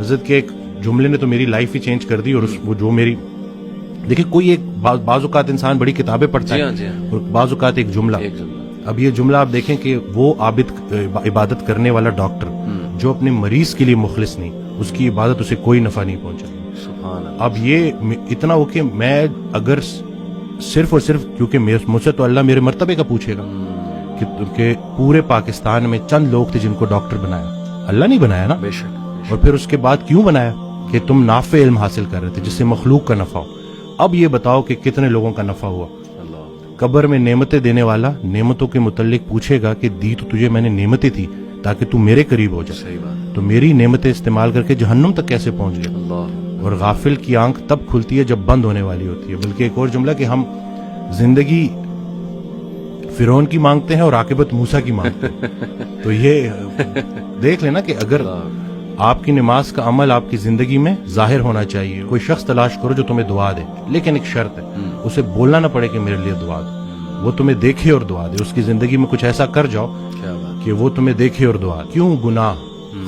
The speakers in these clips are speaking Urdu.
حضرت کے ایک جملے نے تو میری لائف ہی چینج کر دی. اور وہ جو میری دیکھیں کوئی ایک بعض اوقات انسان بڑی کتابیں پڑھتا ہے اور بعض اوقات ایک جملہ. اب یہ جملہ آپ دیکھیں کہ وہ عابد عبادت کرنے والا ڈاکٹر جو اپنے مریض کے لیے مخلص نہیں, اس کی عبادت اسے کوئی نفع نہیں پہنچا. اب یہ اتنا ہو کہ میں اگر صرف اور صرف کیونکہ مجھ سے تو اللہ میرے مرتبے کا پوچھے گا کہ پورے پاکستان میں چند لوگ تھے جن کو ڈاکٹر بنایا, اللہ نہیں بنایا نا. اور پھر اس کے بعد کیوں بنایا کہ تم نافع علم حاصل کر رہے تھے جس سے مخلوق کا نفع ہو. اب یہ بتاؤ کہ کتنے لوگوں کا نفع ہوا. قبر میں نعمتیں دینے والا نعمتوں کے متعلق پوچھے گا کہ دی تو تجھے میں نے نعمتیں تھی تاکہ تو میرے قریب ہو جائے, تو میری نعمتیں استعمال کر کے جہنم تک کیسے پہنچ گئے. اور غافل کی آنکھ تب کھلتی ہے جب بند ہونے والی ہوتی ہے. بلکہ ایک اور جملہ کہ ہم زندگی فرعون کی مانگتے ہیں اور عاقبت موسیٰ کی مانگتے ہیں. تو یہ دیکھ لینا کہ اگر آپ کی نماز کا عمل آپ کی زندگی میں ظاہر ہونا چاہیے. کوئی شخص تلاش کرو جو تمہیں دعا دے, لیکن ایک شرط ہے, اسے بولنا نہ پڑے کہ میرے لیے دعا دو. وہ تمہیں دیکھے اور دعا دے. اس کی زندگی میں کچھ ایسا کر جاؤ کہ وہ تمہیں دیکھے اور دعا دے. کیوں گناہ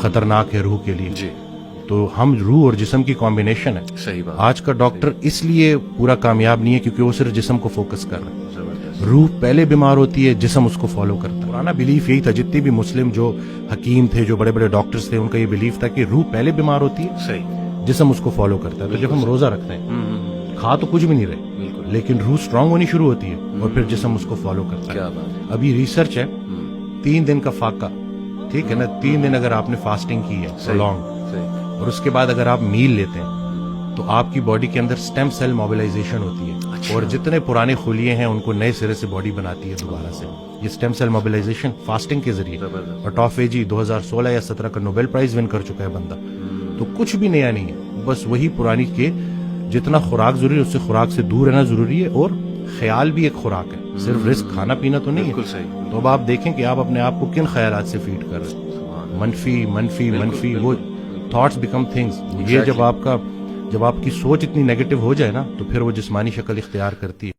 خطرناک ہے روح کے لیے. تو ہم روح اور جسم کی کمبینیشن ہے. صحیح بات. آج کا ڈاکٹر اس لیے پورا کامیاب نہیں ہے کیونکہ وہ صرف جسم کو فوکس کر رہا ہے. روح پہلے بیمار ہوتی ہے, جسم اس کو فالو کرتا ہے. پرانا بلیف یہی تھا, جتنے بھی مسلم جو حکیم تھے, جو بڑے بڑے ڈاکٹرز تھے, ان کا یہ بلیف تھا کہ روح پہلے بیمار ہوتی ہے, جسم اس کو فالو کرتا ہے. تو جب ہم روزہ رکھتے ہیں کھا تو کچھ بھی نہیں رہے, لیکن روح سٹرانگ ہونی شروع ہوتی ہے اور پھر جسم اس کو فالو کرتا ہے. ابھی ریسرچ ہے 3 دن کا فاقہ, ٹھیک ہے نا, 3 دن اگر آپ نے فاسٹنگ کی ہے لانگ, اور اس کے بعد اگر آپ میل لیتے ہیں تو آپ کی باڈی کے اندر سٹیم سیل موبلائزیشن ہوتی ہے. اور جتنے پرانے خلیے ہیں ان کو نئے سرے سے باڈی بناتی ہے دوبارہ سے. یہ سٹیم سیل موبلائزیشن فاسٹنگ کے ذریعے. اور ٹافیجی 2016 یا 17 کا نوبل پرائز ون کر چکا ہے بندہ. تو کچھ بھی نیا نہیں ہے, بس وہی پرانی کے جتنا خوراک ضروری ہے اس سے خوراک سے دور رہنا ضروری ہے. اور خیال بھی ایک خوراک ہے, صرف رزق کھانا پینا تو نہیں ہے. تو اب آپ دیکھیں کہ آپ اپنے آپ کو کن خیالات سے فیڈ کر رہے ہیں. منفی منفی منفی, وہ تھاٹس بیکم تھنگز. یہ جب آپ کی سوچ اتنی نیگیٹو ہو جائے نا تو پھر وہ جسمانی شکل اختیار کرتی ہے.